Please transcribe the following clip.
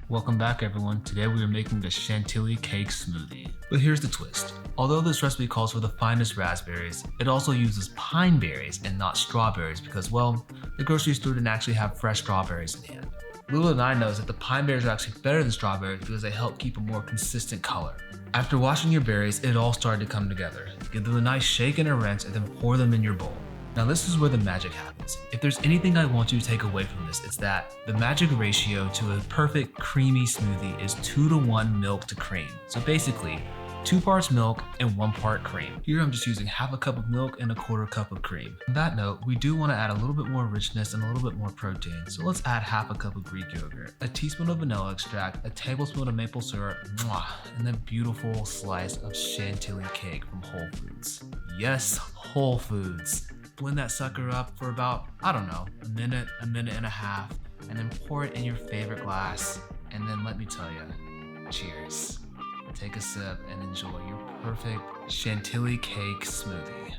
Welcome back everyone. Today we are making a chantilly cake smoothie. But here's the twist. Although this recipe calls for the finest raspberries, it also uses pine berries and not strawberries because, well, the grocery store didn't actually have fresh strawberries in hand. Little did I know is that the pine berries are actually better than strawberries because they help keep a more consistent color. After washing your berries, it all started to come together. Give them a nice shake and a rinse and then pour them in your bowl. Now this is where the magic happens. If there's anything I want you to take away from this, it's that the magic ratio to a perfect creamy smoothie is 2-to-1 milk to cream. So basically, 2 parts milk and 1 part cream. Here I'm just using half a cup of milk and a 1/4 cup of cream. On that note, we do want to add a little bit more richness and a little bit more protein. So let's add half a cup of Greek yogurt, a teaspoon of vanilla extract, a tablespoon of maple syrup, and a beautiful slice of chantilly cake from Whole Foods. Yes, Whole Foods. Blend that sucker up for about, I don't know, a minute and a half, and then pour it in your favorite glass. And then let me tell you, cheers. Take a sip and enjoy your perfect chantilly cake smoothie.